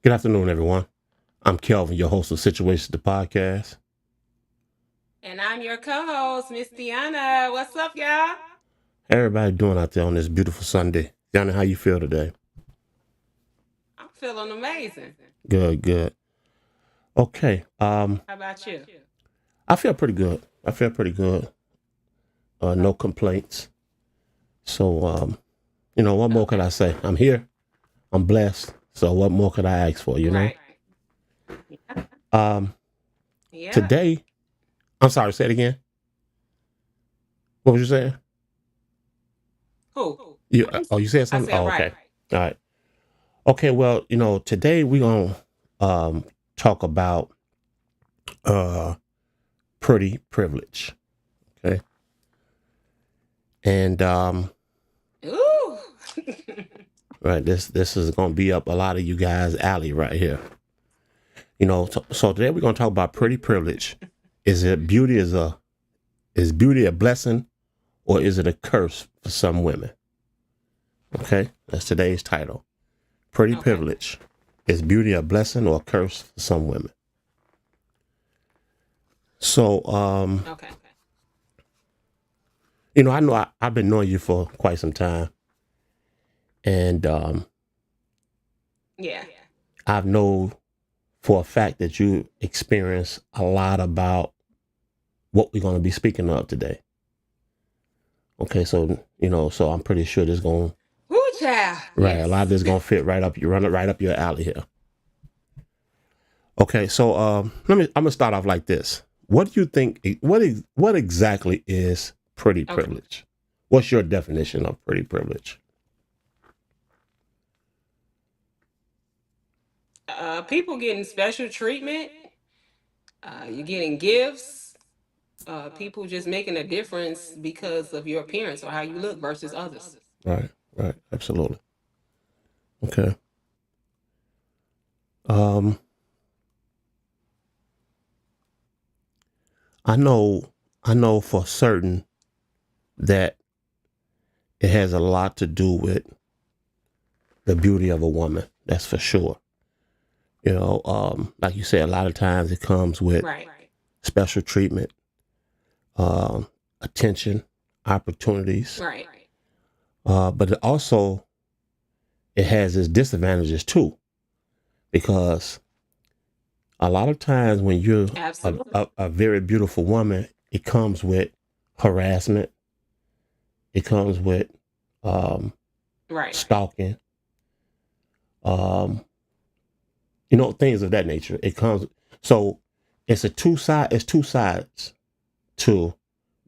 Good afternoon, everyone. I'm Kelvin, your host of Situations the Podcast. And I'm your co-host, Miss Deanna. What's up, y'all? How everybody doing out there on this beautiful Sunday? Johnny, how you feel today? I'm feeling amazing. Good, good. Okay. How about you? I feel pretty good. I feel pretty good. No complaints. So, what more could I say? I'm here. I'm blessed. So, what more could I ask for? Right. Um, Yeah. Today, I'm sorry. Say it again. What was you saying? Who? You said I something. said Oh, right. okay. All right. Okay. Well, today we're gonna talk about uh pretty privilege. Okay. And Ooh. right, this is gonna be up a lot of you guys' alley right here. So today we're gonna talk about pretty privilege. Is beauty a blessing or is it a curse for some women? Okay, that's today's title. Pretty Okay. privilege. Is beauty a blessing or a curse for some women? So Okay. I know I've been knowing you for quite some time. And Yeah. I've known for a fact that you experience a lot about what we're going to be speaking of today. Okay, so I'm pretty sure this going Woo, child. right. A lot of Yes. this going to fit right up. You run it right up your alley here. Okay, so I'm gonna start off like this. What do you think? What exactly is pretty Okay. privilege? What's your definition of pretty privilege? People getting special treatment. You're getting gifts. People just making a difference because of your appearance or how you look versus others. Right, right, absolutely. Okay. Um, I know, I know for certain that it has a lot to do with the beauty of a woman. That's for sure. Like you said, a lot of times it comes with Right. special treatment, attention, opportunities. Right. But it has its disadvantages too, because a lot of times when you're Absolutely. a very beautiful woman, it comes with harassment. It comes with Right. stalking, um, things of that nature. It comes so it's two sides to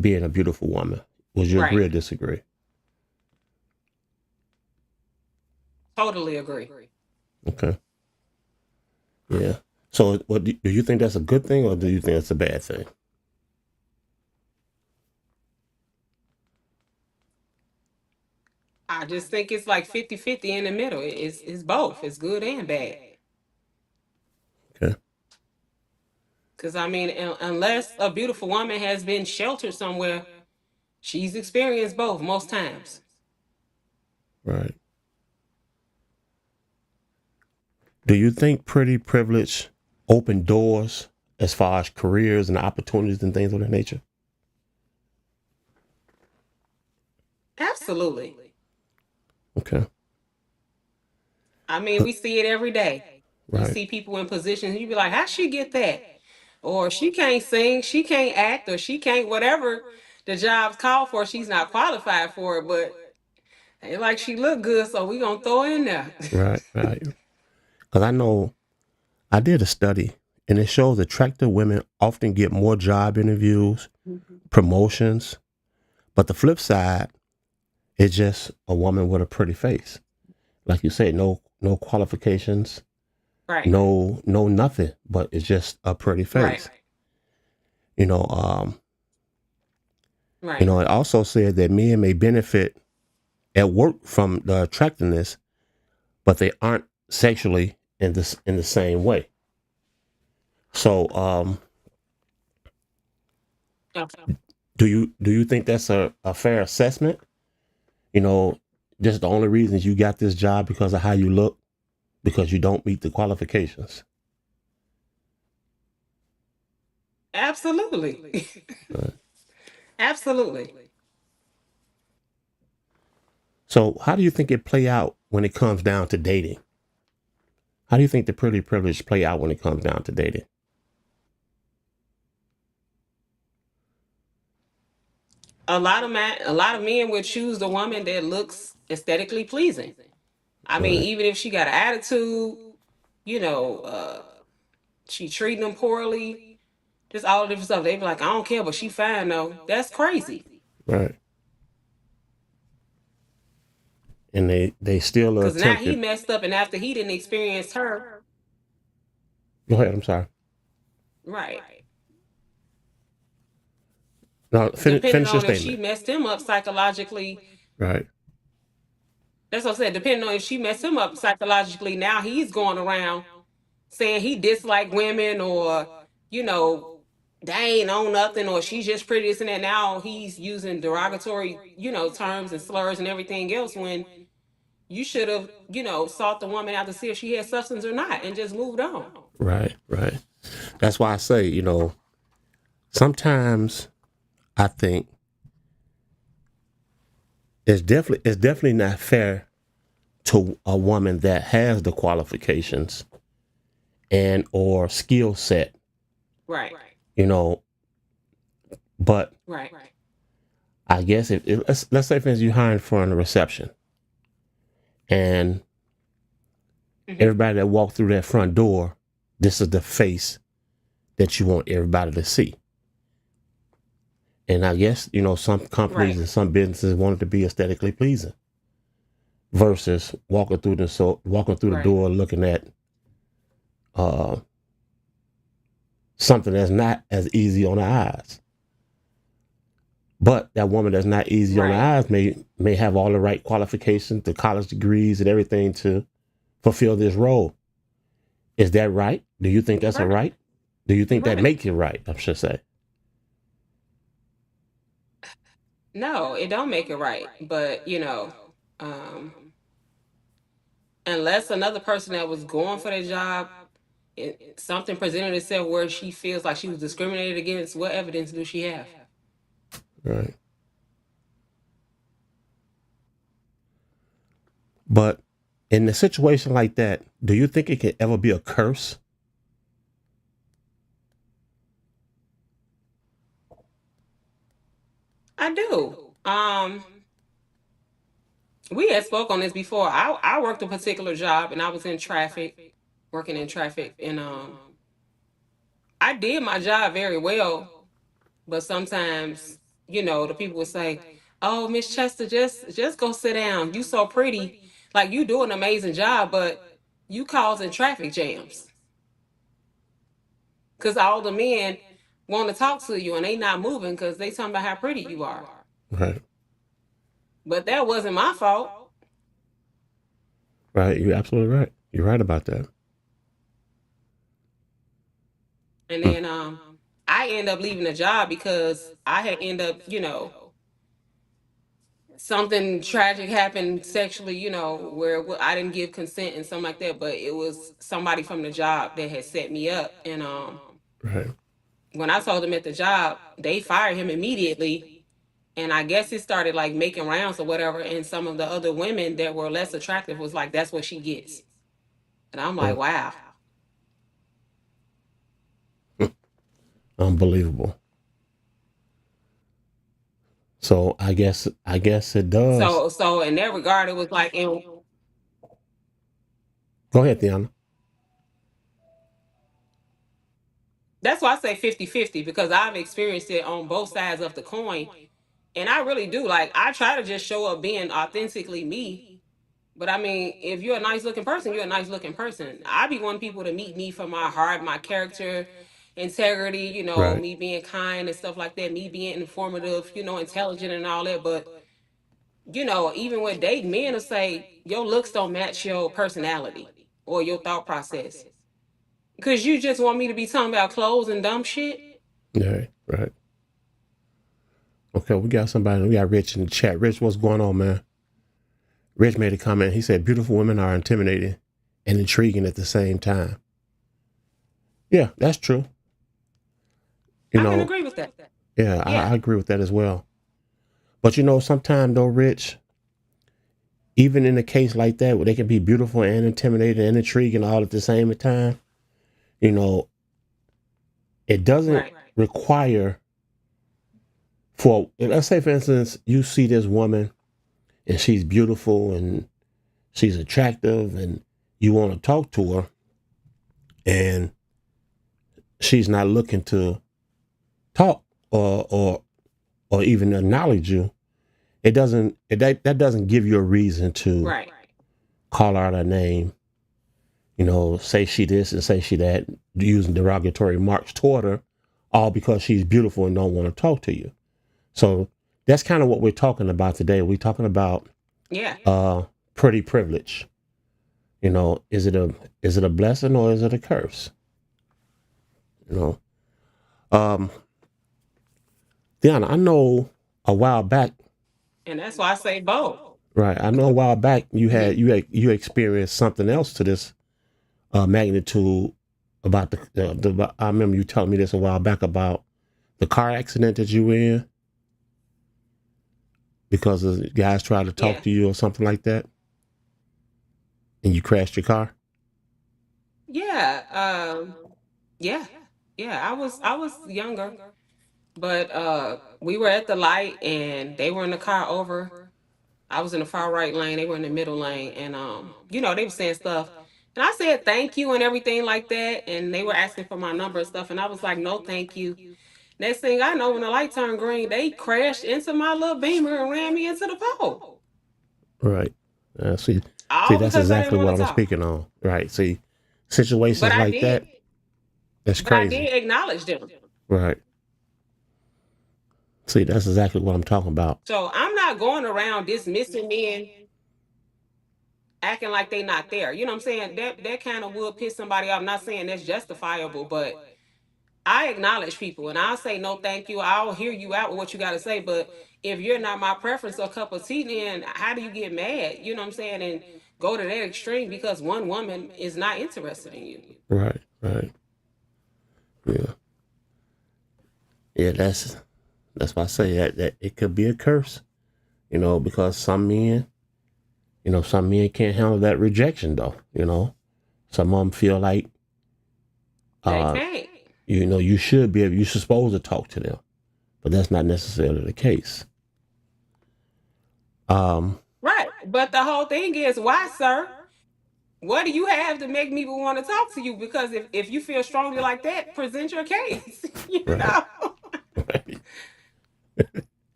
being a beautiful woman. Would you Right. agree or disagree? Totally agree. Okay. Yeah. So what do you think that's a good thing or do you think it's a bad thing? I just think it's like 50-50 in the middle. It's both. It's good and bad. Okay. Because, I mean, unless a beautiful woman has been sheltered somewhere, she's experienced both most times. Right. Do you think pretty privilege open doors as far as careers and opportunities and things of that nature? Absolutely. Okay. I mean, we see it every day. You Right. see people in positions, you be like, how'd she get that? Or she can't sing, she can't act, or she can't whatever the job's called for, she's not qualified for it, but they like she look good, so we gonna throw her in there. Right. Right. Because I know I did a study and it shows attractive women often get more job interviews, promotions, but the flip side is just a woman with a pretty face. Like you say, no qualifications, Right. no nothing, but it's just a pretty Right. face. You know, um, Right. it also said that men may benefit at work from the attractiveness, but they aren't sexually in the same way. So, Okay. do you think that's a fair assessment? You know, just the only reasons you got this job because of how you look. because you don't meet the qualifications. Absolutely. Right. Absolutely. So how do you think it play out when it comes down to dating? How do you think the pretty privilege play out when it comes down to dating? A lot of men would choose the woman that looks aesthetically pleasing. I mean, Right. even if she got an attitude, you know, she treating them poorly, just all the different stuff. They be like, I don't care, but she fine though. That's crazy. Right. And they still are Cause now he tempted. messed up, and after he didn't experience her, Go ahead. I'm sorry. right? No, Depending finish your on if she statement. messed him up psychologically, Right. that's what I said. Depending on if she messed him up psychologically, now he's going around saying he disliked women, or you know, they ain't on nothing, or she's just pretty this and that. Now he's using derogatory, terms and slurs and everything else, when you should have, sought the woman out to see if she had substance or not and just moved on. Right. Right. That's why I say, sometimes I think it's definitely not fair to a woman that has the qualifications and or skill set, Right. you know. But Right. I guess if let's say for instance you hiring for a reception, and everybody that walked through that front door, this is the face that you want everybody to see. And I guess, some companies Right. and some businesses want it to be aesthetically pleasing versus walking through the Right. door looking at something that's not as easy on the eyes. But that woman that's not easy on the Right. eyes may have all the right qualifications, the college degrees and everything to fulfill this role. Is that right? Do you think that's a Right. right? Do you think that Right. makes it right? I should say. No, it don't make it right. But unless another person that was going for the job, something presented itself where she feels like she was discriminated against, what evidence do she have? Right. But in a situation like that, do you think it can ever be a curse? I do. We had spoke on this before. I worked a particular job, and I was in traffic, working in traffic, and I did my job very well. But sometimes, the people would say, "Oh, Miss Chester, just go sit down. You so pretty, like you do an amazing job, but you causing traffic jams because all the men want to talk to you and they not moving because they talking about how pretty you are." Right. But that wasn't my fault. Right. You're absolutely right. You're right about that. And Hmm. then I end up leaving the job because I had end up, something tragic happened sexually, where I didn't give consent and something like that. But it was somebody from the job that had set me up, and Right. when I told them at the job, they fired him immediately. And I guess it started like making rounds or whatever. And some of the other women that were less attractive was like, "That's what she gets." And I'm like, Right. wow. Unbelievable. So I guess it does. So in that regard, it was like, and Go ahead, Tiana. that's why I say 50-50, because I've experienced it on both sides of the coin. And I really do. Like, I try to just show up being authentically me. But I mean, if you're a nice looking person, you're a nice looking person. I be wanting people to meet me for my heart, my character, integrity, Right. me being kind and stuff like that, me being informative, intelligent and all that. But, even with dating, men will say, your looks don't match your personality or your thought process. Because you just want me to be talking about clothes and dumb shit? Yeah. Right. Okay. We got somebody. We got Rich in the chat. Rich, what's going on, man? Rich made a comment. He said, "Beautiful women are intimidating. and intriguing at the same time. Yeah, that's true. You I can know, agree with that. yeah, Yeah. I agree with that as well. But sometimes though, Rich, even in a case like that where they can be beautiful and intimidating and intriguing all at the same time, you know, it doesn't Right. require for, let's say for instance, you see this woman and she's beautiful and she's attractive and you want to talk to her and she's not looking to talk or even acknowledge you. It doesn't that doesn't give you a reason to Right. call out her name, say she this and say she that, using derogatory remarks toward her, all because she's beautiful and don't want to talk to you. So that's kind of what we're talking about today. We're talking about Yeah. pretty privilege. Is it a blessing or is it a curse? You know, um, Deanna, I know a while back, And that's why I say both. right? I know a while back Mhm. you experienced something else to this magnitude about I remember you telling me this a while back about the car accident that you were in because the guys tried to talk Yeah. to you or something like that, and you crashed your car. Yeah. Yeah. Yeah. I was younger, but we were at the light and they were in the car over. I was in the far right lane, they were in the middle lane, and they were saying stuff. And I said thank you and everything like that. And they were asking for my number and stuff. And I was like, no, thank you. Next thing I know, when the light turned green, they crashed into my little beamer and ran me into the pole. Right. See, All that's because I didn't exactly want what to I'm talk. speaking on. Right. See, But situations I like did, that, that's but I crazy. did acknowledge them. Right. See, that's exactly what I'm talking about. So I'm not going around dismissing men acting like they not there. You know what I'm saying? That kind of would piss somebody off. I'm not saying that's justifiable, but I acknowledge people and I'll say no thank you. I'll hear you out with what you gotta say. But if you're not my preference or cup of tea, then how do you get mad? You know what I'm saying? And go to that extreme because one woman is not interested in you. Right. Right. Yeah. Yeah. That's why I say that it could be a curse. Because some men can't handle that rejection though. Some of them feel like They uh, can't. you're supposed to talk to them, but that's not necessarily the case. Um, Right. But the whole thing is, why, sir? What do you have to make me want to talk to you? Because if you feel strongly like that, present your case. you right, know? right.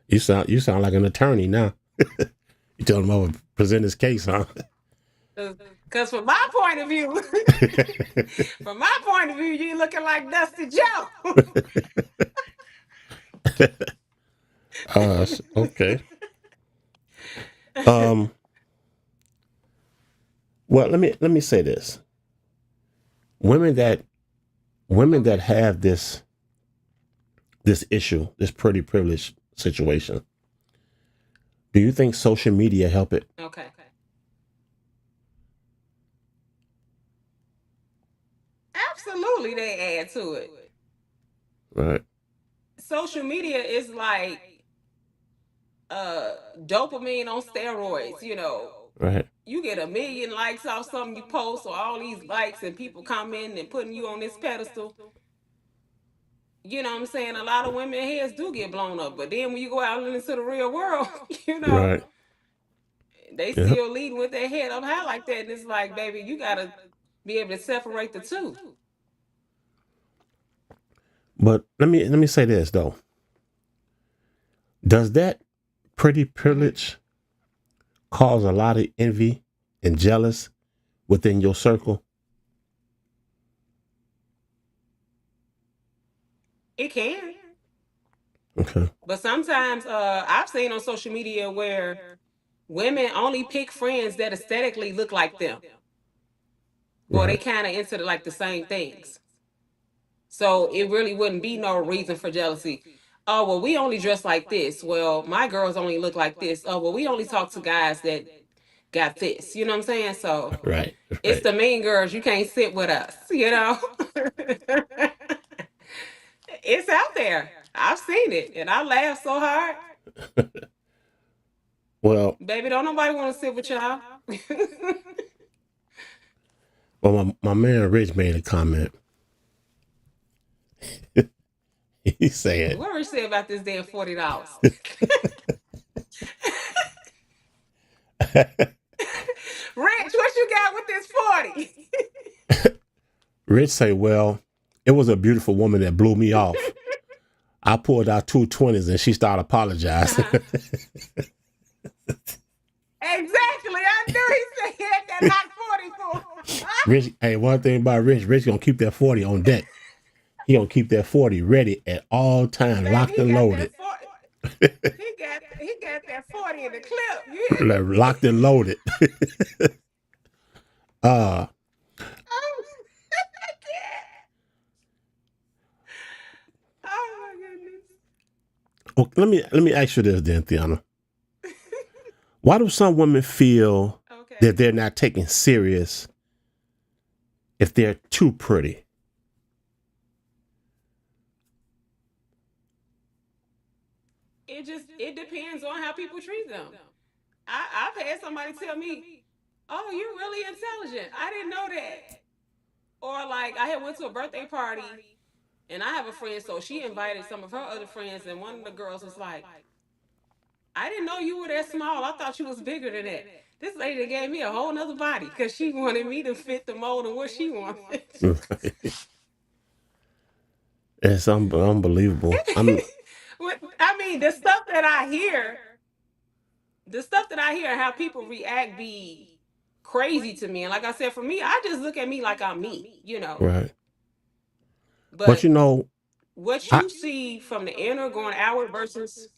You sound like an attorney now. You tell him I'm gonna present his case, huh? Because from my point of view, from my point of view, you looking like Dusty Joe. Okay. Um, well, let me say this: women that women that Okay. have this issue, this pretty privilege situation, do you think social media help it? Okay. Absolutely, they add to it. Right, Social media is like uh dopamine on steroids. right, You get a million likes off something you post, or all these likes, and people commenting and putting you on this pedestal. You know what I'm saying? A lot of women heads do get blown up, but then when you go out into the real world, you know, right. they Yeah. still leading with their head up high like that. And it's like, baby, you gotta be able to separate the two. But let me say this though: does that pretty Hmm. privilege cause a lot of envy and jealous within your circle? It can. Okay. But sometimes I've seen on social media where women only pick friends that aesthetically look like them, or they Right. kind of into like the same things. So it really wouldn't be no reason for jealousy. Oh, well, we only dress like this. Well, my girls only look like this. Oh, well, we only talk to guys that got this. You know what I'm saying? So Right, it's right. the mean girls. You can't sit with us. You know, it's out there. I've seen it, and I laugh so hard. Well, Baby, don't nobody want to sit with y'all. my man Rich made a comment. He said, What Rich say about this damn $40? Rich, what you got with this 40? Rich say, well, it was a beautiful woman that blew me off. I pulled out 220s and she started apologizing. Uh-huh. Exactly. I knew he said he had that hot 40 for. Rich, hey, one thing about Rich gonna keep that 40 on deck. He gonna keep that 40 ready at all times, Baby, locked he and got that loaded. 40. He got that 40 in the clip. You hear me? Locked and loaded. uh Oh, I can't. Oh my goodness. okay, let me ask you this then, Tiana. Why do some women feel that Okay. they're not taken serious if they're too pretty? It depends on how people treat them. I've had somebody tell me, "Oh, you're really intelligent. I didn't know that." Or like I had went to a birthday party and I have a friend, so she invited some of her other friends, and one of the girls was like, "I didn't know you were that small. I thought you was bigger than that." This lady gave me a whole nother body because she wanted me to fit the mold of what she wanted. It's unbelievable. I mean, the stuff that I hear, how people react, be crazy to me. And like I said, for me, I just look at me like I'm me, you know. Right. But But you know, what I you see from the inner going outward versus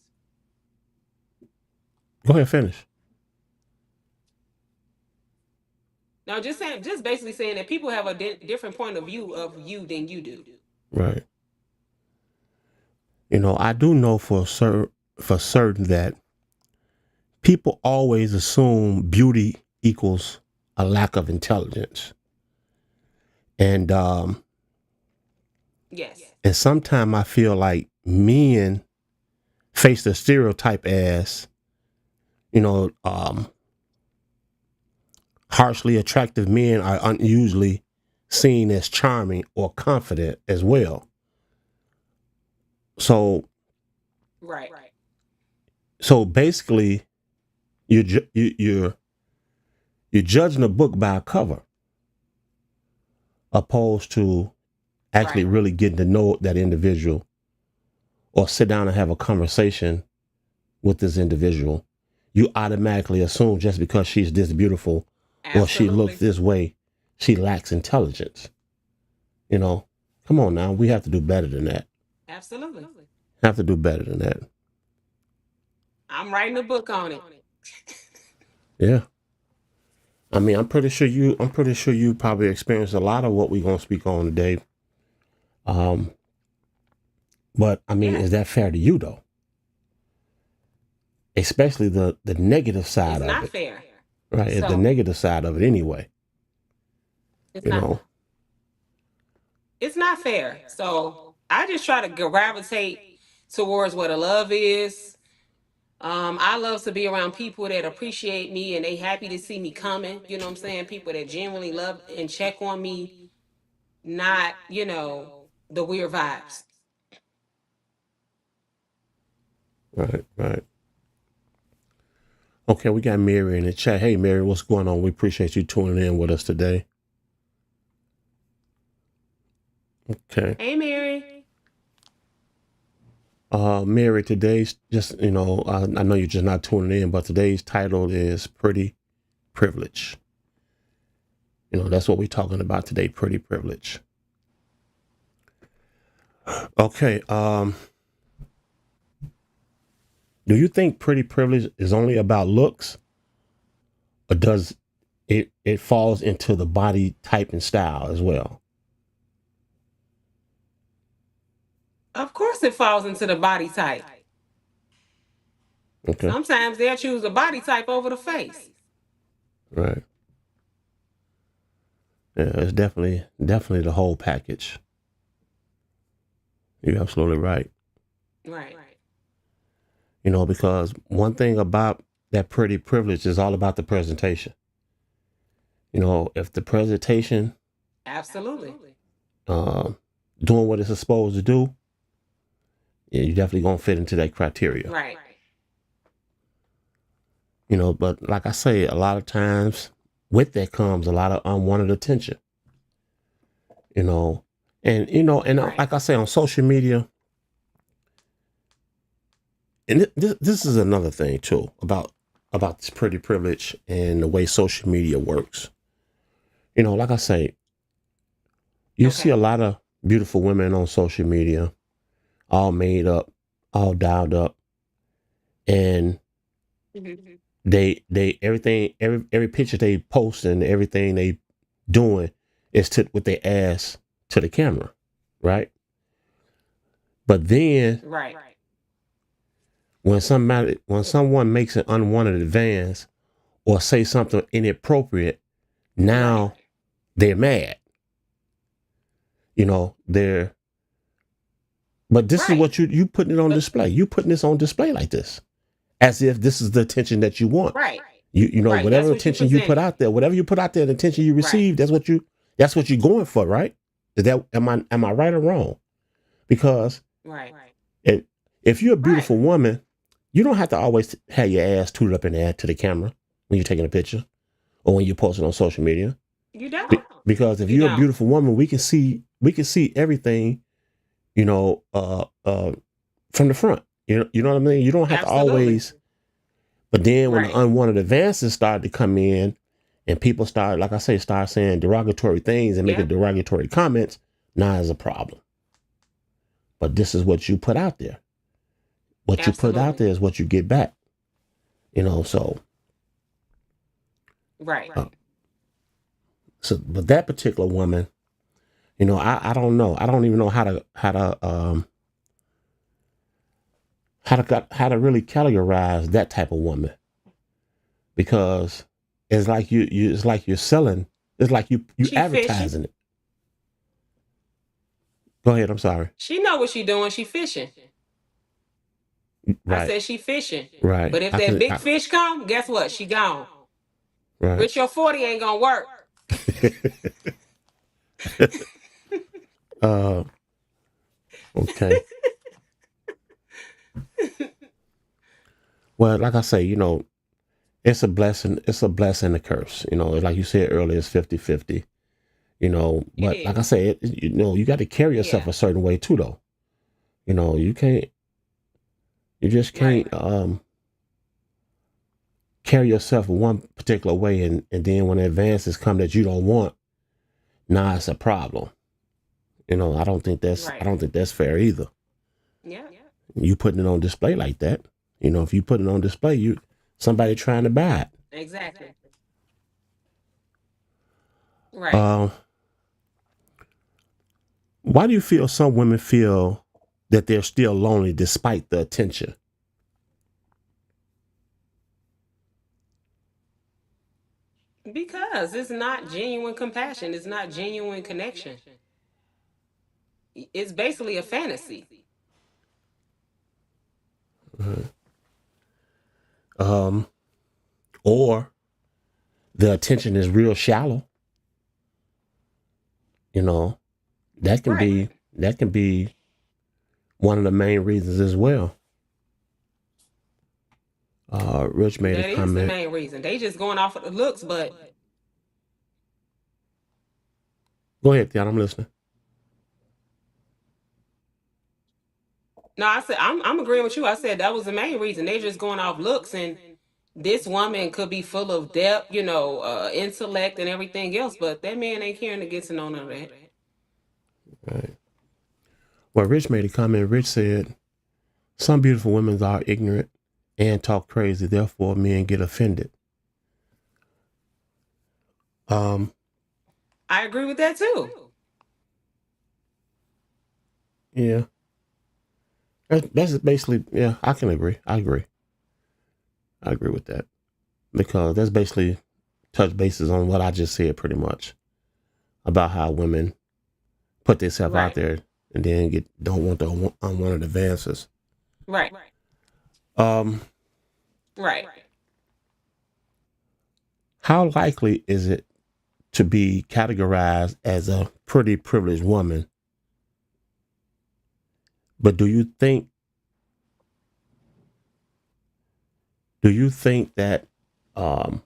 go ahead and finish. now, just saying, just basically saying that people have a different point of view of you than you do. Right. You know, I do know for certain that people always assume beauty equals a lack of intelligence. And Yes. and sometimes I feel like men face the stereotype as, you know, harshly attractive men are unusually seen as charming or confident as well. So Right. so basically you're judging a book by a cover opposed to actually Right. really getting to know that individual or sit down and have a conversation with this individual. You automatically assume just because she's this beautiful or she looks Absolutely. this way, she lacks intelligence. You know, come on now, we have to do better than that. Absolutely. Have to do better than that. I'm writing a book on it. Yeah. I mean, I'm pretty sure you probably experienced a lot of what we're gonna speak on today. Um, but I mean, is Yes. that fair to you though? Especially the negative side It's of not it, fair. right? It's the So negative side of it anyway. it's You not know, it's not fair. So I just try to gravitate towards what a love is. I love to be around people that appreciate me and they happy to see me coming. You know what I'm saying? People that genuinely love and check on me, not, the weird vibes. right, right. Okay, we got Mary in the chat. Hey, Mary, what's going on? We appreciate you tuning in with us today. Okay. Hey, Mary. Mary, today's just, I know you're just not tuning in, but today's title is Pretty Privilege. You know, that's what we're talking about today, pretty privilege. Okay. Do you think pretty privilege is only about looks or does it falls into the body type and style as well? Of course, it falls into the body type. Okay. Sometimes they'll choose the body type over the face. Right. Yeah, it's definitely the whole package. You're absolutely right. Right. You know, because one thing about that pretty privilege is all about the presentation. You know, if the presentation Absolutely. uh, doing what it's supposed to do, yeah, you're definitely gonna fit into that criteria. Right. You know, but like I say, a lot of times with that comes a lot of unwanted attention. You know, and Right. like I say on social media, and this is another thing too about this pretty privilege and the way social media works. You know, like I say, you see a Okay. lot of beautiful women on social media, all made up, all dialed up, and Mhm. they everything every picture they post and everything they doing is to with their ass to the camera, right? But then Right. when someone makes an unwanted advance or say something inappropriate, Right. now they're mad. You know, but this is Right. what you putting it on But display. You putting this on display like this, as if this is the attention that you want. right. You know, Right. whatever That's what you attention you put presenting. out there, whatever you put out there, the attention you Right. receive, that's what you're going for, right? Is that am I right or wrong? Because Right. it, if you're a Right. beautiful woman, you don't have to always have your ass tooted up in the air to the camera when you're taking a picture or when you're posting on social media. You don't. Because if You you're a don't. beautiful woman, we can see everything, you know, from the front. You know what I mean? You don't have to Absolutely. always. But then when the Right. unwanted advances started to come in and people start, like I say, start saying derogatory things and making Yep. derogatory comments, now is a problem. But this is what you put out there. What you put out Absolutely. there is what you get back. You know, Right. uh, but that particular woman, you know, I don't know. I don't even know how to really categorize that type of woman, because it's like it's like you're selling. It's like you She fishing. advertising it. Go ahead. I'm sorry. She know what she doing. She fishing. I Right. said she fishing. Right. But if that big fish come, guess what? She gone. Right. Rich your 40 ain't gonna work. uh. Okay. Well, like I say, you know, it's a blessing. It's a blessing and a curse. You know, like you said earlier, it's 50-50. You know, It but like I is. say, you know, you got to carry yourself Yeah. a certain way too, though. You know, you just Right. can't carry yourself one particular way, and then when advances come that you don't want, now it's a problem. You know, I Right. don't think that's fair either. Yeah. You putting it on display like that. You know, if you put it on display, you somebody trying to buy it. Exactly. Right. Um, why do you feel some women feel that they're still lonely despite the attention? Because it's not genuine compassion. It's not genuine connection. It's basically a fantasy. Um, or the attention is real shallow. You know, Right. that can be one of the main reasons as well. Rich made a That is the comment. main reason. They just going off of the looks, but Go ahead, Tiana, I'm listening. no, I said I'm agreeing with you. I said that was the main reason. They just going off looks, and this woman could be full of depth, intellect and everything else, but that man ain't caring to get to know none of that. Right. Well, Rich made a comment. Rich said, some beautiful women are ignorant and talk crazy, therefore men get offended. Um, I agree with that too. yeah. That's basically, yeah, I can agree. I agree with that. Because that's basically touch bases on what I just said pretty much about how women put themselves out Right. there and then don't want the unwanted advances. Right. Um, Right. how likely is it to be categorized as a pretty privileged woman? But do you think that um,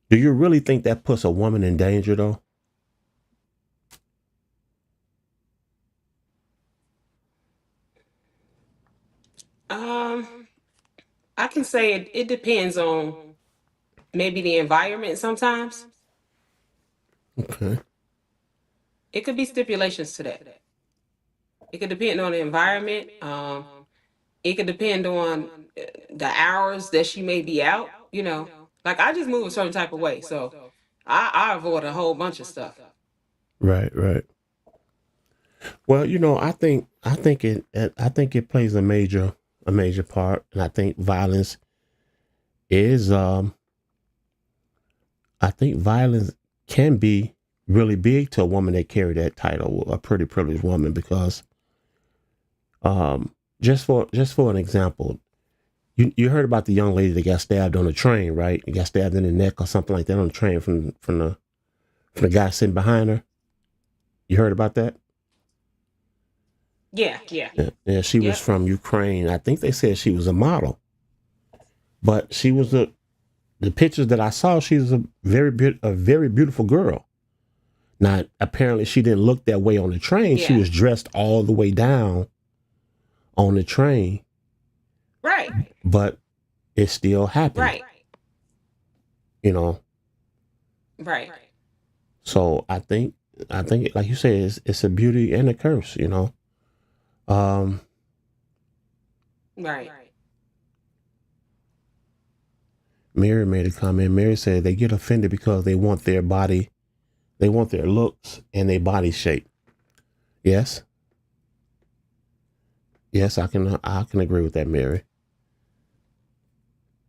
do you really think that puts a woman in danger though? Um, I can say it depends on maybe the environment sometimes. Okay. It could be stipulations to that. It could depend on the environment. It could depend on the hours that she may be out. Like I just move a certain type of way, so I avoid a whole bunch of stuff. Right, right. Well, I think it plays a major part, and I think violence is I think violence can be really big to a woman that carry that title, a pretty privileged woman, because just for an example, you heard about the young lady that got stabbed on the train, right? Got stabbed in the neck or something like that on the train from the guy sitting behind her. You heard about that? Yeah, yeah, Yeah, she was yep. from Ukraine. I think they said she was a model, but the pictures that I saw, she was a very beautiful girl. Now, apparently, she didn't look that way on the train. She Yeah. was dressed all the way down on the train, Right, but it still happened, right, you know. right, So I think, like you said, it's a beauty and a curse. Um, right. Mary made a comment. Mary said they get offended because they want their body, they want their looks and their body shape. Yes, yes, I can agree with that, Mary.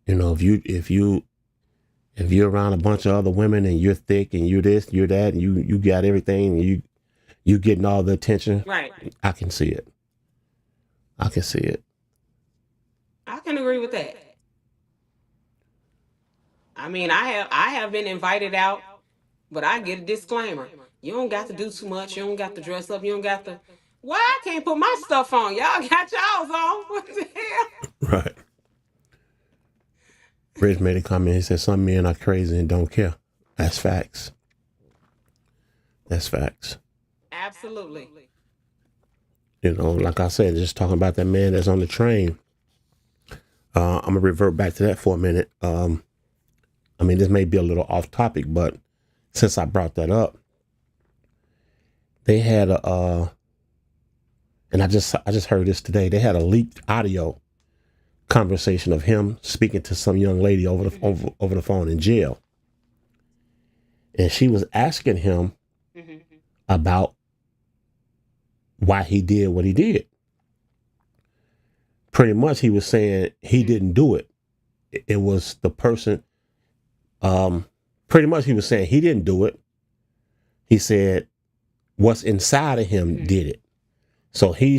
If you're around a bunch of other women and you're thick and you're this, you're that, and you got everything, and you getting all the attention, Right. I can see it. I can see it. I can agree with that. I mean, I have been invited out, but I get a disclaimer. You don't got to do too much. You don't got to dress up. You don't got to. Why I can't put my stuff on? Y'all got y'all's on. What the hell? Right. Rich made a comment. He said some men are crazy and don't care. That's facts. That's facts. Absolutely. Like I said, just talking about that man that's on the train. I'm gonna revert back to that for a minute. This may be a little off topic, but since I brought that up, they had and I just heard this today. They had a leaked audio conversation of him speaking to some young lady over the phone in jail, and she was asking him about why he did what he did. Pretty much, he was saying he didn't do it. It was the person. Pretty much, he was saying he didn't do it. He said what's inside of him did it. So he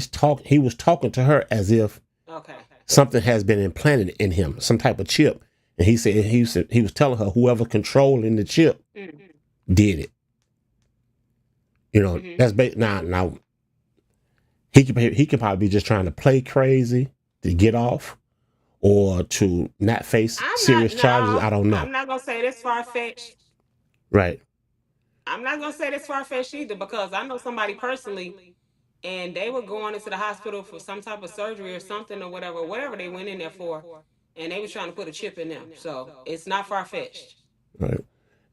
was talking to her as if Okay. something has been implanted in him, some type of chip. And he said he was telling her whoever controlling the chip did it. That's now he could probably be just trying to play crazy to get off or to not face serious charges. I don't know. I'm not gonna say this far fetched. Right. I'm not gonna say this far fetched either because I know somebody personally, and they were going into the hospital for some type of surgery or something or whatever they went in there for, and they was trying to put a chip in them. So it's not far fetched. Right.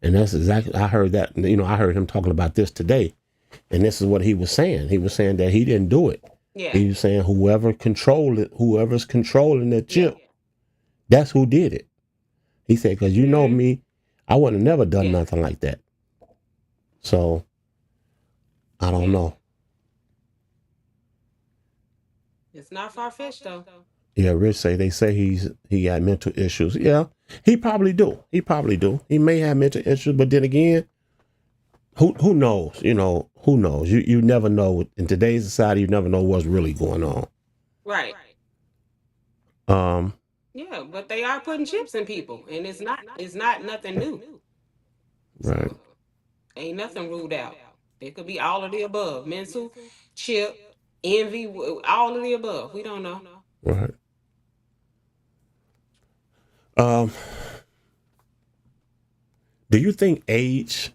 And that's exactly, I heard that, I heard him talking about this today. And this is what he was saying. He was saying that he didn't do it. Yeah. He was saying whoever's controlling that chip, that's who did it. He said, because you know me, I would have never done nothing like that. So, I don't know. It's not far fetched though. Yeah, Rich say they say he got mental issues. Yeah, he probably do. He probably do. He may have mental issues, but then again, who knows? You know, who knows? You never know. In today's society, you never know what's really going on. Right. Um, Yeah, but they are putting chips in people, and it's not nothing new. right, So ain't nothing ruled out. It could be all of the above: mental, chip, envy, all of the above. We don't know. right. Um, do you think age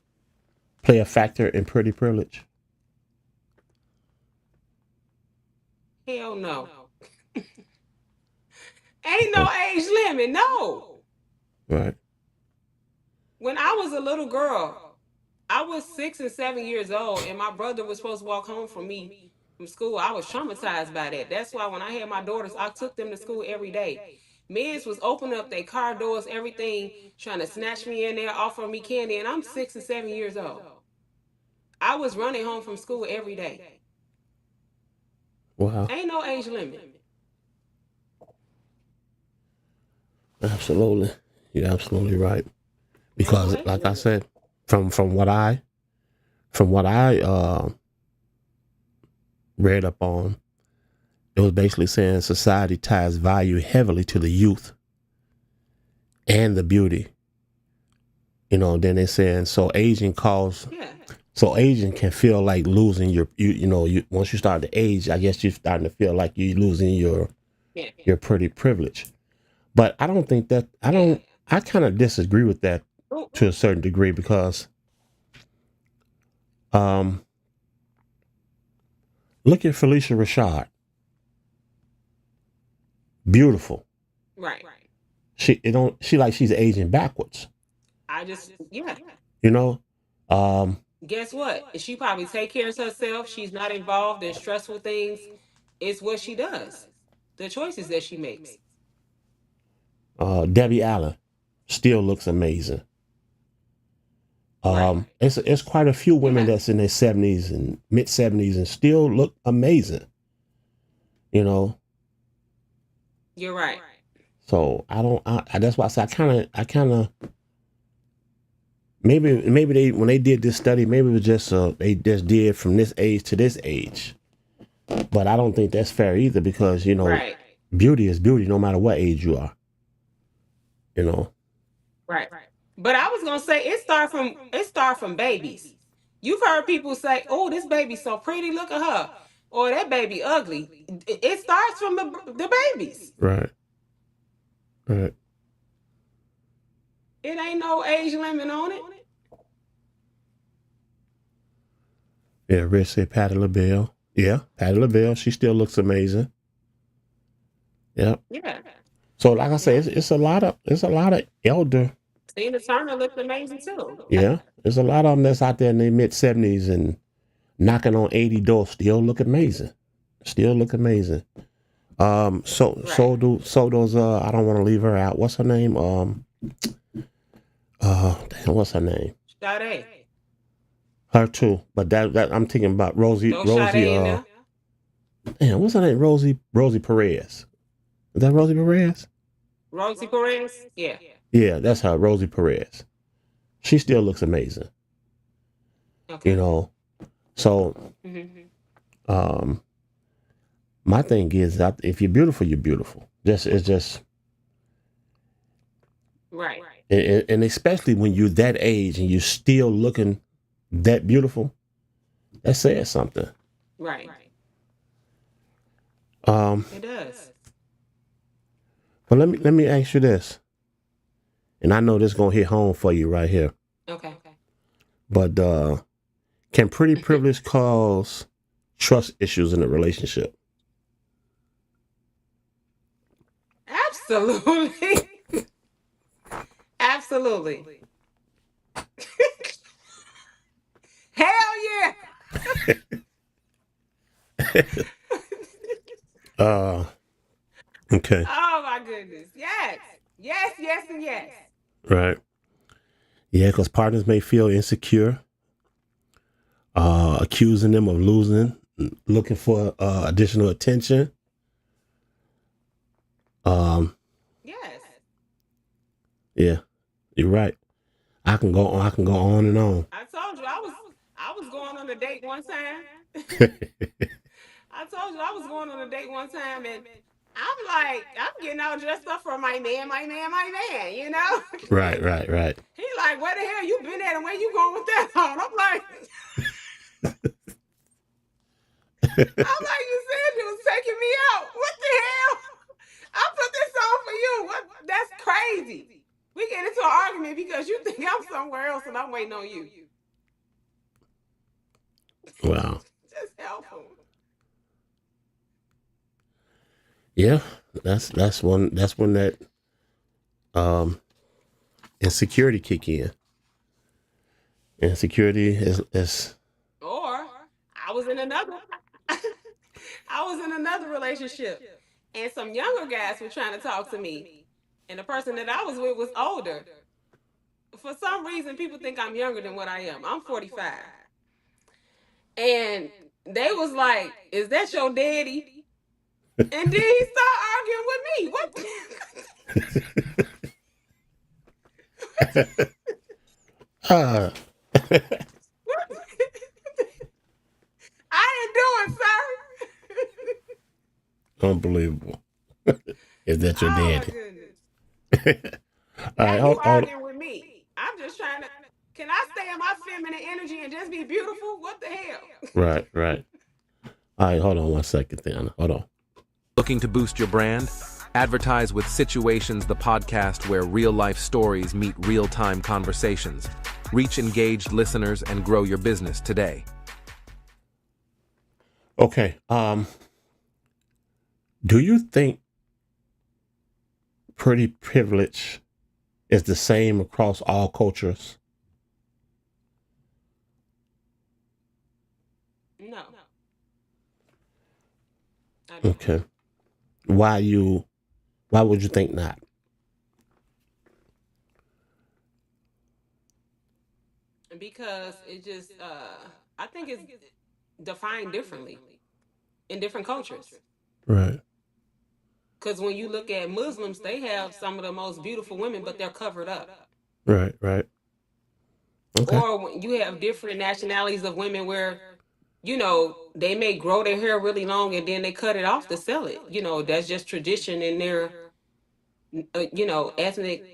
play a factor in pretty privilege? Hell no. Ain't Uh, no age limit. No. right. When I was a little girl, I was 6 and 7 years old, and my brother was supposed to walk home from me from school. I was traumatized by that. That's why when I had my daughters, I took them to school every day. Men's was opening up their car doors, everything, trying to snatch me in there, offer me candy, and I'm 6 and 7 years old. I was running home from school every day. Wow. Ain't no age limit. Absolutely. You're absolutely right. Ain't no Because, age like I limit. said, from what I read up on, it was basically saying society ties value heavily to the youth and the beauty. You know, then they're saying Yeah. so aging can feel like losing you once you start to age, I guess you're starting to feel like you're losing Yeah. your pretty privilege. But I don't think that Yeah. I kind of disagree with that Ooh, to a certain degree because um look at Felicia Rashad. Beautiful. right. She like she's aging backwards, Yeah. you know? Um Guess what? She probably take care of herself. She's not involved in stressful things. It's what she does. The choices that she makes. Debbie Allen still looks amazing. Right. It's quite a few women Yeah. that's in their 70s and mid 70s and still look amazing, you know. You're right. So I don't. That's why I say I kind of maybe they when they did this study, maybe it was just they just did from this age to this age. But I don't think that's fair either because Right. beauty is beauty no matter what age you are. You know. Right. But I was gonna say it start from babies. You've heard people say, "Oh, this baby's so pretty. Look at her," or "That baby ugly." It starts from the babies. Right. Right. It ain't no age limit on it. Yeah. Rich said Patti LaBelle. Yeah, Patti LaBelle. She still looks amazing. Yeah. Yeah. So like I say, Yeah. it's a lot of elder. Tina Turner looked amazing too. Yeah, there's a lot of them that's out there in their mid 70s and knocking on 80 doors. Still look amazing. Still look amazing. So Right. so those I don't want to leave her out. What's her name? Damn, what's her name? Sade. Her too. But that I'm thinking about Throw Sade in there. Damn, what's her name? Rosie Perez. Is that Rosie Perez? Rosie Perez. Yeah. Yeah, that's her, Rosie Perez. She still looks amazing. You Okay. know. So Hmm. um my thing is that if you're beautiful, you're beautiful. Just it's just Right. and especially when you're that age and you're still looking that beautiful, that says something. Right. Um, It does. but let me ask you this, and I know this gonna hit home for you right here. Okay. But can pretty privilege cause trust issues in a relationship? Absolutely. Absolutely. Hell yeah. Uh, okay, Oh my goodness. Yes. Yes, yes, and yes. right, yeah, because partners may feel insecure, accusing them of losing, looking for additional attention. Um, Yes. yeah, you're right. I can go on. I can go on and on. I told you I was going on a date one time. I told you I was going on a date one time, and I'm like, I'm getting all dressed up for my man, my man, my man, you know? Right, right, right. He like, where the hell you been at and where you going with that on? I'm like, you said you was taking me out. What the hell? I put this on for you. What? That's crazy. We get into an argument because you think I'm somewhere else and I'm waiting on you. Wow. Just helpful. Yeah, that's when that um insecurity kick in. Insecurity is Or I was in another I was in another relationship and some younger guys were trying to talk to me. And the person that I was with was older. For some reason, people think I'm younger than what I am. I'm 45. And they was like, is that your daddy? And then he started arguing with me. What? uh, What? I didn't do it, sir. unbelievable. Is that your Oh my daddy? goodness. All Now right, you hold. arguing with me. I'm just trying to. Can I stay in my feminine energy and just be beautiful? What the hell? Right, right. All right, hold on one second, then. Hold on. Looking to boost your brand? Advertise with Situations, the podcast where real-life stories meet real-time conversations. Reach engaged listeners and grow your business today. Okay. Do you think pretty privilege is the same across all cultures? No. I don't. Okay. Why would you think not? Because it just I think it's defined differently in different cultures. Right. Because when you look at Muslims, they have some of the most beautiful women, but they're covered up. Right, right. Okay. Or when you have different nationalities of women where, they may grow their hair really long and then they cut it off to sell it. That's just tradition in their, ethnic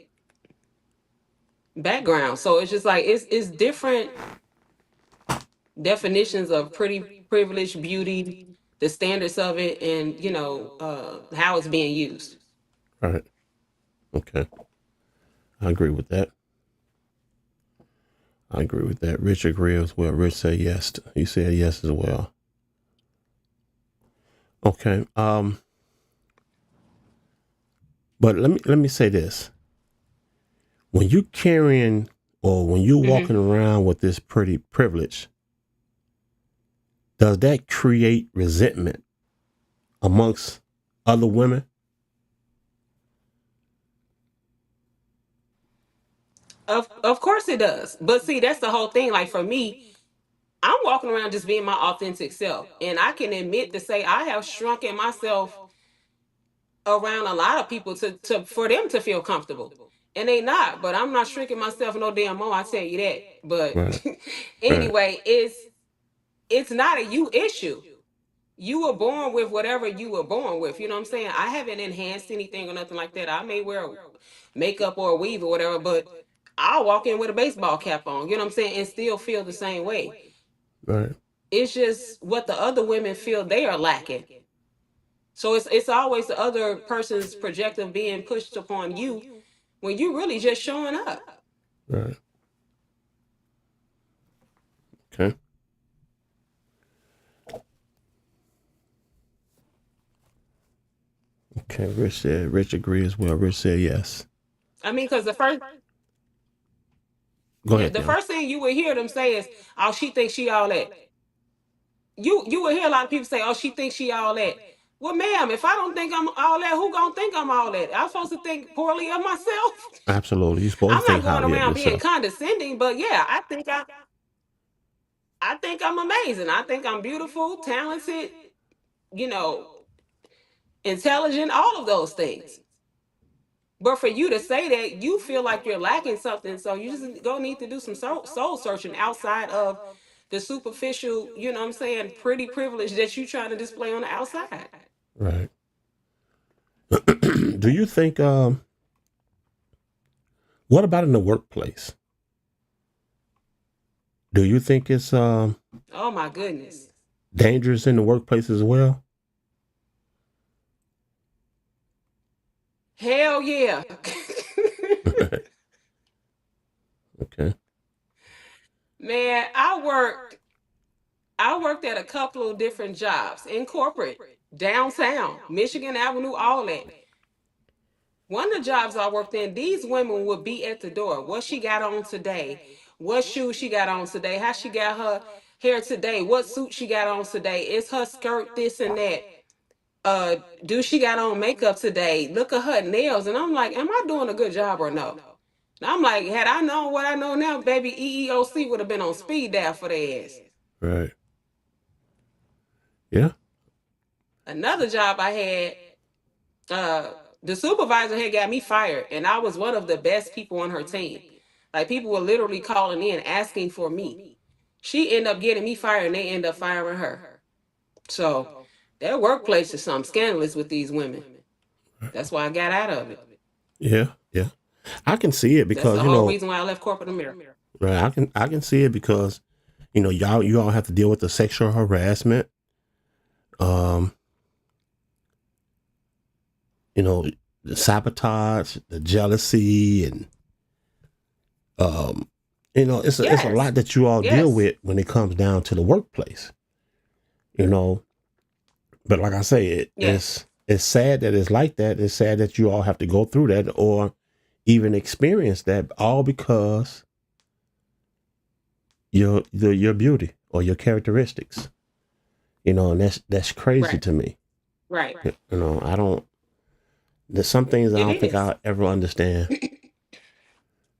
background. So it's just like it's different definitions of pretty, privilege, beauty, the standards of it, and how it's being used. Right. Okay. I agree with that. I agree with that. Rich agrees as well. Rich said yes. He said yes as well. Okay. But let me say this. When you carrying or when you walking Mm-hmm. around with this pretty privilege, does that create resentment amongst other women? Of course it does. But see, that's the whole thing. Like for me, I'm walking around just being my authentic self. And I can admit to say I have shrunken myself around a lot of people to for them to feel comfortable. And they not, but I'm not shrinking myself no damn more, I tell you that. But Right. Right. anyway, it's not a you issue. You were born with whatever you were born with. You know what I'm saying? I haven't enhanced anything or nothing like that. I may wear makeup or a weave or whatever, but I'll walk in with a baseball cap on, you know what I'm saying, and still feel the same way. Right. It's just what the other women feel they are lacking. So it's always the other person's projective being pushed upon you when you really just showing up. Right. Okay. Okay. Rich agrees as well. Rich said yes. I mean, because the first Go yeah, ahead, the Deanna. first thing you would hear them say is, "Oh, she thinks she all that." You will hear a lot of people say, "Oh, she thinks she all that." Well, ma'am, if I don't think I'm all that, who gonna think I'm all that? I'm supposed to think poorly of myself. Absolutely. You're supposed I'm to not think going highly of around being yourself. condescending, but yeah, I think I'm amazing. I think I'm beautiful, talented, you know, intelligent, all of those things. But for you to say that, you feel like you're lacking something, so you just go need to do some soul searching outside of the superficial, you know what I'm saying, pretty privilege that you trying to display on the outside. Right. Do you think? What about in the workplace? Do you think it's Oh my goodness. dangerous in the workplace as well? Hell yeah. Okay. Man, I worked at a couple of different jobs in corporate, downtown, Michigan Avenue, all that. One of the jobs I worked in, these women would be at the door. What she got on today? What shoes she got on today? How she got her hair today? What suit she got on today? Is her skirt this and that? Do she got on makeup today? Look at her nails. And I'm like, am I doing a good job or no? And I'm like, had I known what I know now, baby, EEOC would have been on speed dial for their ass. Right. Yeah. Another job I had, uh, the supervisor had got me fired, and I was one of the best people on her team. Like people were literally calling in asking for me. She ended up getting me fired, and they ended up firing her. So their workplace is something scandalous with these women. That's why I got out of it. Yeah. Yeah. I can see it That's because the whole reason why I left corporate America. right. I can see it because you all have to deal with the sexual harassment. Um, the sabotage, the jealousy, and it's a Yes. lot that you all deal with when it comes down to the workplace. You know, but like I say, Yes. it's sad that it's like that. It's sad that you all have to go through that or even experience that, all because your beauty or your characteristics. And that's crazy Right. to me. Right. I don't. There's some things I It don't think is. I'll ever understand.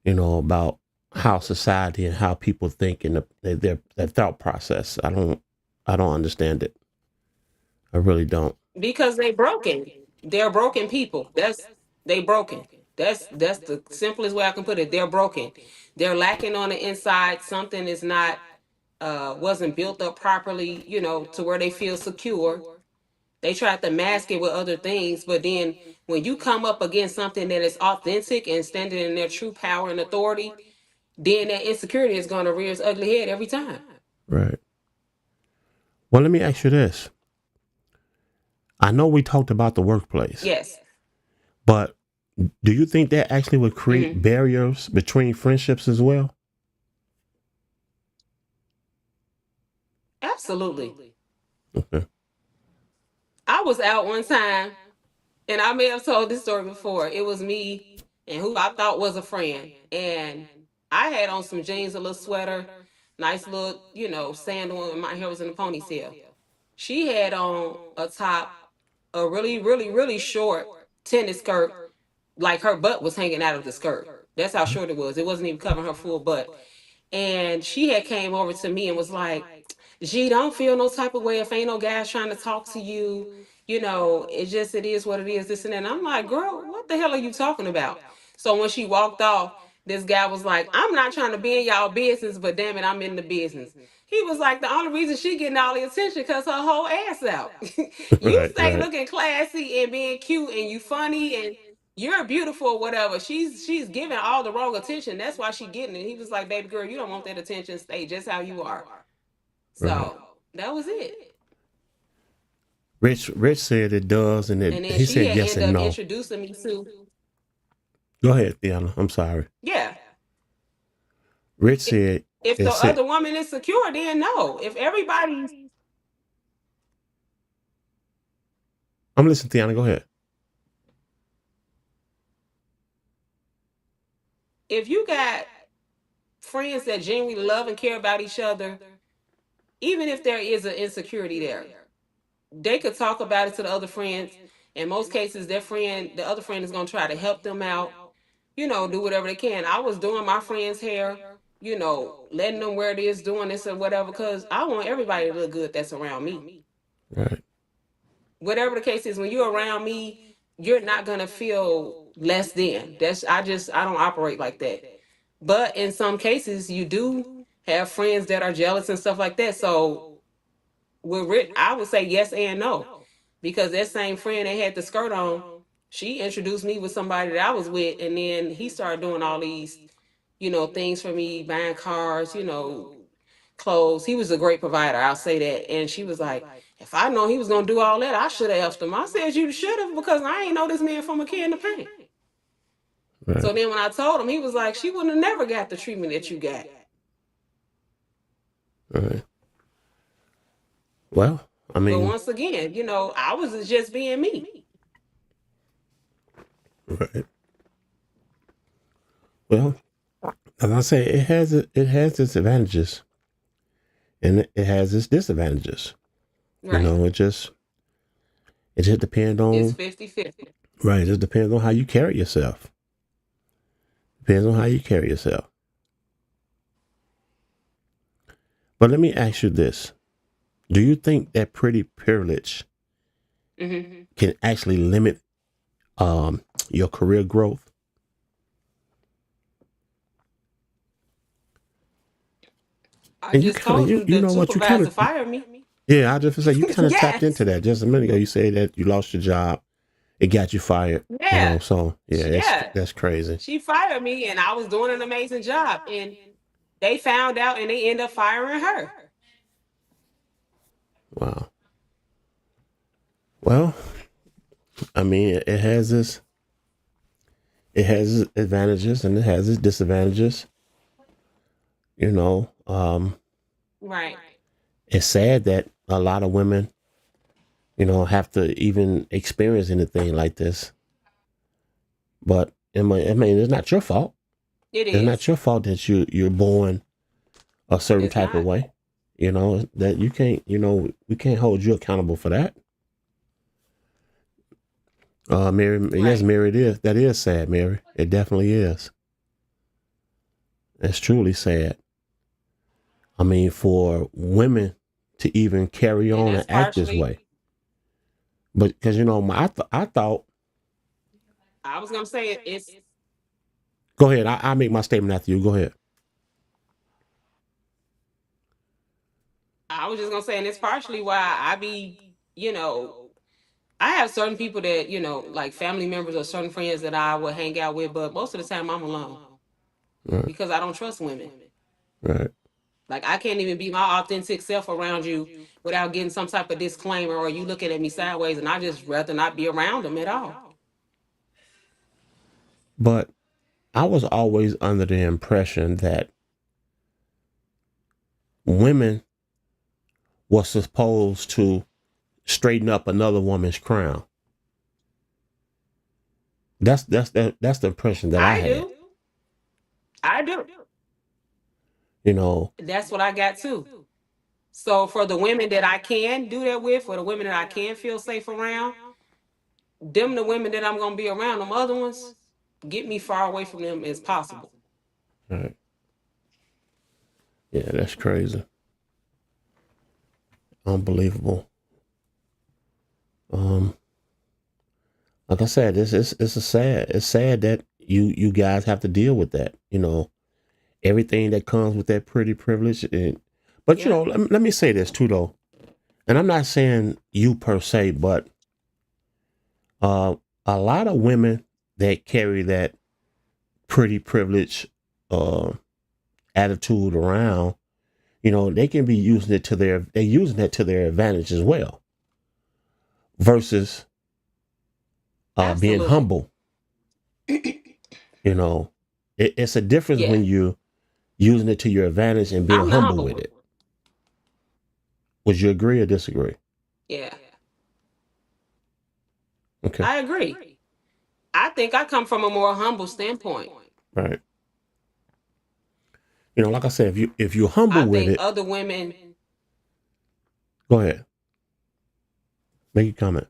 About how society and how people think and their thought process. I don't understand it. I really don't. Because they broken. They're broken people. They broken. That's the simplest way I can put it. They're broken. They're lacking on the inside. Something is not wasn't built up properly, to where they feel secure. They tried to mask it with other things, but then when you come up against something that is authentic and standing in their true power and authority, then that insecurity is going to rear its ugly head every time. Right. Well, let me ask you this. I know we talked about the workplace, Yes. but do you think that actually would create Hmm. barriers between friendships as well? Absolutely. Okay. I was out one time, and I may have told this story before. It was me and who I thought was a friend. And I had on some jeans, a little sweater, nice little, sandal, and my hair was in a ponytail. She had on a top, a really, really, really short tennis skirt, like her butt was hanging out of the skirt. That's how short it was. It wasn't even covering her full butt. And she had came over to me and was like, Gee, don't feel no type of way if ain't no guys trying to talk to you. It is what it is, this and that. And I'm like, girl, what the hell are you talking about? So when she walked off, this guy was like, I'm not trying to be in y'all business, but damn it, I'm in the business. He was like, the only reason she getting all the attention because her whole ass out. You Right. stay Right. looking classy and being cute and you funny and you're beautiful or whatever. She's giving all the wrong attention. That's why she getting it. He was like, baby girl, you don't want that attention. Stay just how you are. Right. So that was it. Rich said it does, and And then he she said had yes ended and up no. introducing me to, Go ahead, Deanna. I'm sorry. yeah. Rich said If it the said. other woman is secure, then no. I'm listening, Deanna. Go ahead. If you got friends that genuinely love and care about each other, even if there is an insecurity there, they could talk about it to the other friends. In most cases, the other friend is gonna try to help them out, do whatever they can. I was doing my friend's hair, letting them wear this, doing this or whatever, because I want everybody to look good that's around me. Right. whatever the case is, when you're around me, you're not gonna feel less than. I don't operate like that. But in some cases, you do have friends that are jealous and stuff like that. So I would say yes and no, because that same friend that had the skirt on, she introduced me with somebody that I was with, and then he started doing all these, things for me, buying cars, clothes. He was a great provider, I'll say that. And she was like, if I know he was gonna do all that, I should have helped him. I said you should have, because I ain't know this man from a can of paint. Right. So then when I told him, he was like, she wouldn't have never got the treatment that you got. Right. Well, I But mean, once again, I was just being me. right. Well, as I say, it has its advantages, and it has its disadvantages. Right. It just depends It's on 50-50. right. It just depends on how you carry yourself. Depends on how you carry yourself. But let me ask you this: do you think that pretty privilege Mm-hmm. can actually limit your career growth? I And you just kind of told you you the know what you kind supervisor of fired me. yeah. I just say you kind of tapped into Yes. that just a minute ago. You say that you lost your job, it got you fired. Yeah. So yeah, Yeah. that's crazy. She fired me and I was doing an amazing job. And they found out and they ended up firing her. Wow. Well, I mean, it has its advantages and it has its disadvantages. You know, Right. it's sad that a lot of women, have to even experience anything like this. But I mean, it's not your fault. It It's not is. your fault that you're born a certain It's type of not. way. That you can't. We can't hold you accountable for that. Mary, yes, Right. Mary, that is sad, Mary. It definitely is. It's truly sad. I mean, for women to even carry And on that's and act this partially, way, but because I thought. I was gonna say it's Go ahead. I make my statement after you. Go ahead. I was just gonna say, and it's partially why I be, I have certain people that, like family members or certain friends that I will hang out with, but most of the time I'm alone Right. because I don't trust women. Right. Like I can't even be my authentic self around you without getting some type of disclaimer or you looking at me sideways, and I just rather not be around them at all. But I was always under the impression that women were supposed to straighten up another woman's crown. That's the impression that I I had. do. I do. You know, That's what I got too. So for the women that I can do that with, for the women that I can feel safe around, them the women that I'm gonna be around. Them other ones, get me far away from them as possible. right. Yeah, that's crazy. Unbelievable. Um, like I said, it's sad that you guys have to deal with that. Everything that comes with that pretty privilege. But Yeah. let me say this too, though, and I'm not saying you per se, but uh, a lot of women that carry that pretty privilege uh, attitude around, they can be they're using it to their advantage as well, versus being Absolutely. humble. It's a difference Yeah. when you're using it to your advantage and being I'm the humble humble with one. it. Would you agree or disagree? Yeah. Okay. I agree. I think I come from a more humble standpoint. Right. Like I said, if you're humble I with think it, other women, go ahead, make a comment.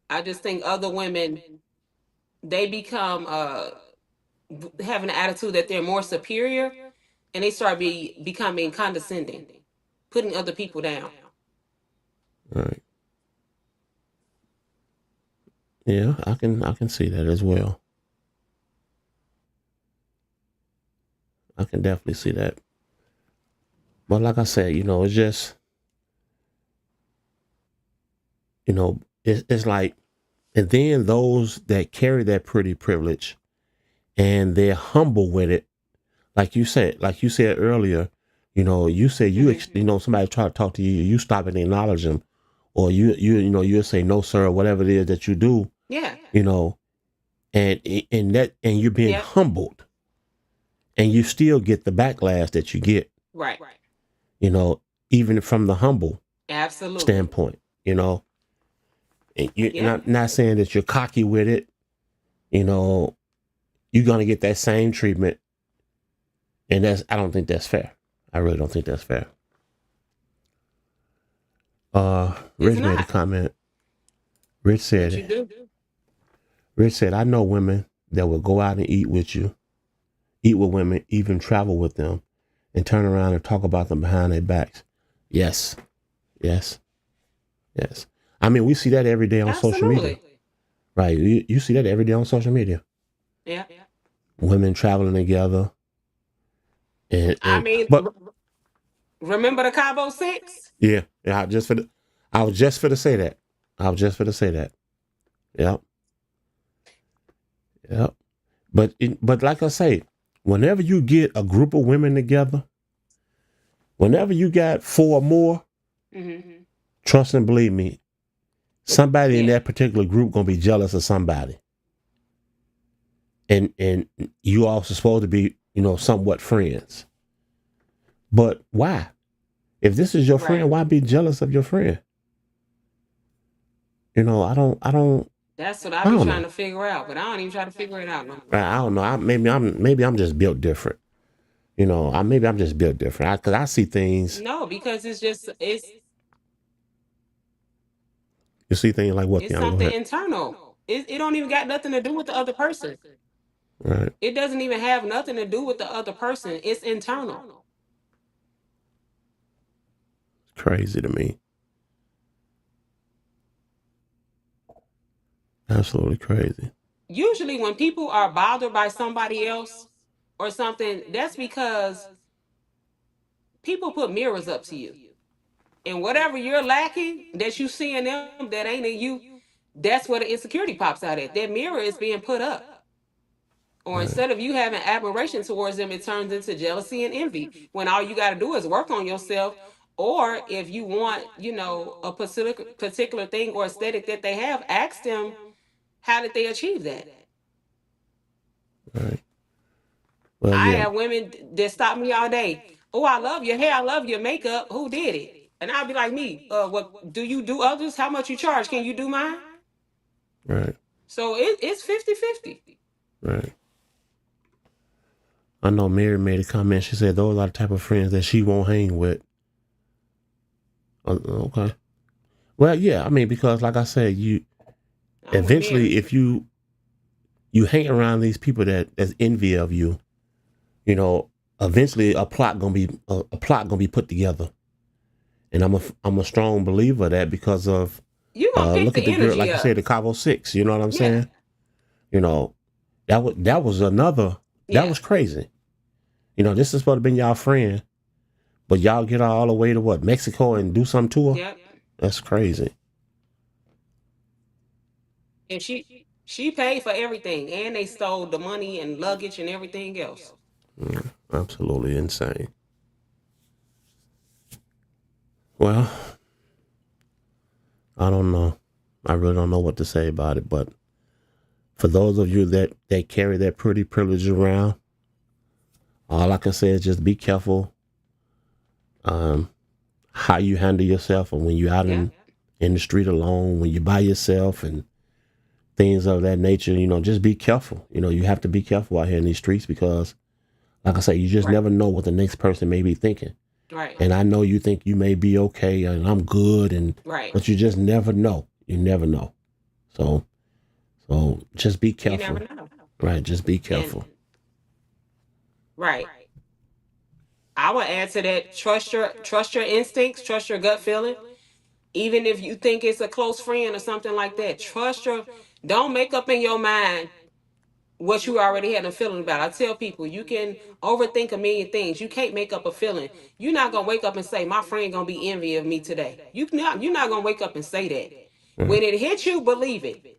I just think other women, they become have an attitude that they're more superior, and they start becoming condescending, putting other people down. Right. Yeah, I can see that as well. I can definitely see that. But like I said, it's just, it's like, and then those that carry that pretty privilege and they're humble with it, like you said earlier, you say somebody try to talk to you, you stop and acknowledge them, or you'll say no sir, or whatever it is that you do, Yeah. you know, and you're being Yep. humbled, and you still get the backlash that you get, Right. you know, even from the humble Absolutely. standpoint, and you're Yep. not saying that you're cocky with it, you know, you're gonna get that same treatment, and I don't think that's fair. I really don't think that's fair. It's Rich made a not. comment. Rich But you said, do. Rich said, I know women that will go out and eat with you, eat with women, even travel with them, and turn around and talk about them behind their backs. Yes, yes, yes. I mean, we see that every day on social media, Absolutely. right? You see that every day on social media. Yeah. Women traveling together, and I and mean, but remember the Cabo Six? yeah. I was just for to say that. I was just for to say that. Yep, yep. But like I say, whenever you get a group of women together, whenever you got four or more, Mm-hmm. trust and believe me, somebody in Yeah. that particular group gonna be jealous of somebody, and you all supposed to be somewhat friends. But why? If this is your Right. friend, why be jealous of your friend? I don't That's what I I be don't trying know. to figure out, but I don't even try to figure it out no more. I don't know. Maybe I'm just built different. Maybe I'm just built different. Because I see things. No, because You see things like what? it's Go something ahead. internal. It don't even got nothing to do with the other person. Right. It doesn't even have nothing to do with the other person. It's internal. Crazy to me. Absolutely crazy. Usually when people are bothered by somebody else or something, that's because people put mirrors up to you. And whatever you're lacking that you see in them that ain't in you, that's where the insecurity pops out at. That mirror is being put up. Or Right. instead of you having admiration towards them, it turns into jealousy and envy. When all you got to do is work on yourself. Or if you want, a particular thing or aesthetic that they have, ask them how did they achieve that. Right. Well, I yeah. have women that stop me all day. Oh, I love your hair. I love your makeup. Who did it? And I'll be like, me. What do you do others? How much you charge? Can you do mine? Right. So it's 50-50. Right. I know Mary made a comment. She said those are the type of friends that she won't hang with. Okay. Well, yeah. I mean, because like I said, you I'm with eventually, Mary. if you hang around these people that's envy of you, you know, eventually a plot gonna be put together. And I'm a strong believer of that because of You gonna pick look the at the girl, energy like you up. said, the Cabo Six. You know what I'm Yeah. saying? You know, that was another that Yeah. was crazy. This is supposed to have been y'all friend, but y'all get all the way to what, Mexico, and do something to her. Yep. That's crazy. And she paid for everything. And they stole the money and luggage and everything else. Absolutely insane. Well, I don't know. I really don't know what to say about it. But for those of you that carry that pretty privilege around, all I can say is just be careful how you handle yourself, and when you're out Yep. in the street alone, when you're by yourself, and things of that nature. Just be careful. You have to be careful out here in these streets because, like I say, you just Right. never know what the next person may be thinking. Right. And I know you think you may be okay and I'm good, Right. but you just never know. You never know. So just be You never careful. know. Right? Just be And careful. right. I would add to that, trust your instincts, trust your gut feeling. Even if you think it's a close friend or something like that, Don't make up in your mind what you already had a feeling about. I tell people you can overthink a million things. You can't make up a feeling. You're not gonna wake up and say, my friend gonna be envy of me today. You're not gonna wake up and say that. When it hits you, believe it.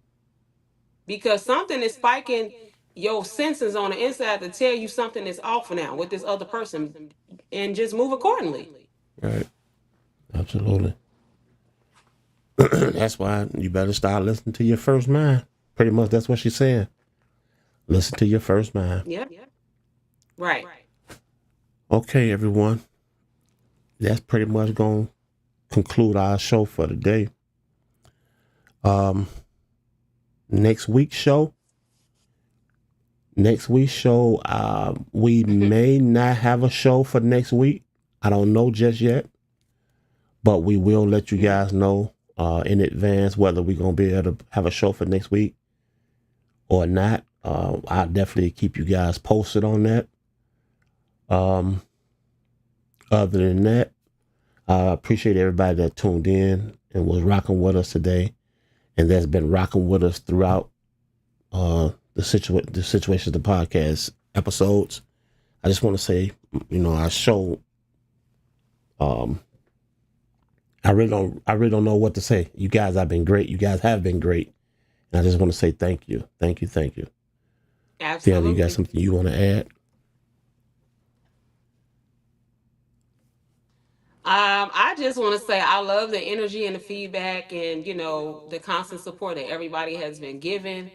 Because something is spiking your senses on the inside to tell you something is off now with this other person, and just move accordingly. Right. Absolutely. That's why you better start listening to your first mind. Pretty much that's what she's saying. Listen to your first mind. Yep. Right. Okay, everyone. That's pretty much going to conclude our show for today. Next week's show, we may not have a show for next week. I don't know just yet, but we will let you guys know in advance whether we're going to be able to have a show for next week or not. I'll definitely keep you guys posted on that. Other than that, I appreciate everybody that tuned in and was rocking with us today, and that's been rocking with us throughout the Situations of the Podcast episodes. I just want to say, our show, I really don't know what to say. You guys have been great. You guys have been great. And I just want to say thank you. Thank you. Thank you. Absolutely. Fiona, you got something you want to add? I just want to say I love the energy and the feedback and, the constant support that everybody has been given.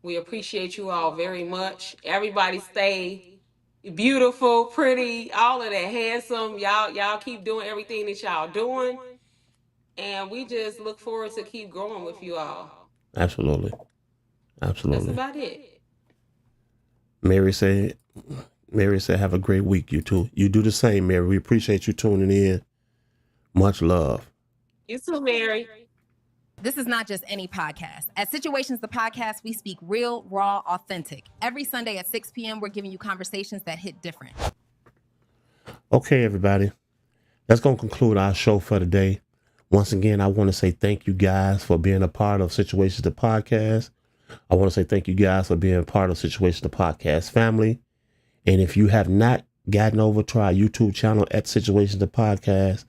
We appreciate you all very much. Everybody stay beautiful, pretty, all of that, handsome. Y'all keep doing everything that y'all doing. And we just look forward to keep growing with you all. Absolutely. That's about it. Mary said, have a great week, you too. You do the same, Mary. We appreciate you tuning in. Much love. You too, Mary. This is not just any podcast. At Situations, the podcast, we speak real, raw, authentic. Every Sunday at 6 p.m., we're giving you conversations that hit different. Okay, everybody. That's going to conclude our show for today. Once again, I want to say thank you guys for being a part of Situations, the podcast. I want to say thank you guys for being a part of Situations, the podcast family. And if you have not gotten over to our YouTube channel at Situations, the podcast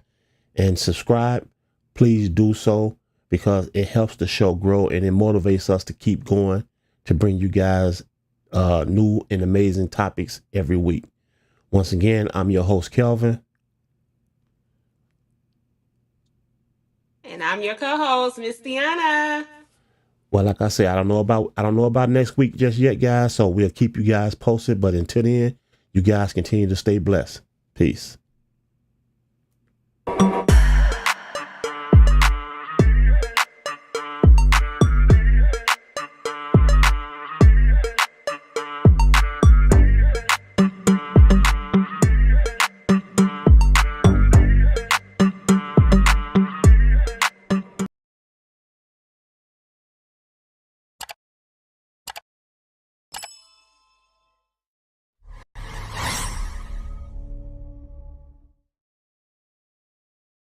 and subscribe, please do so, because it helps the show grow and it motivates us to keep going, to bring you guys new and amazing topics every week. Once again, I'm your host, Kelvin. And I'm your co-host, Miss Tiana. Well, like I said, I don't know about next week just yet, guys. So we'll keep you guys posted. But until then, you guys continue to stay blessed. Peace.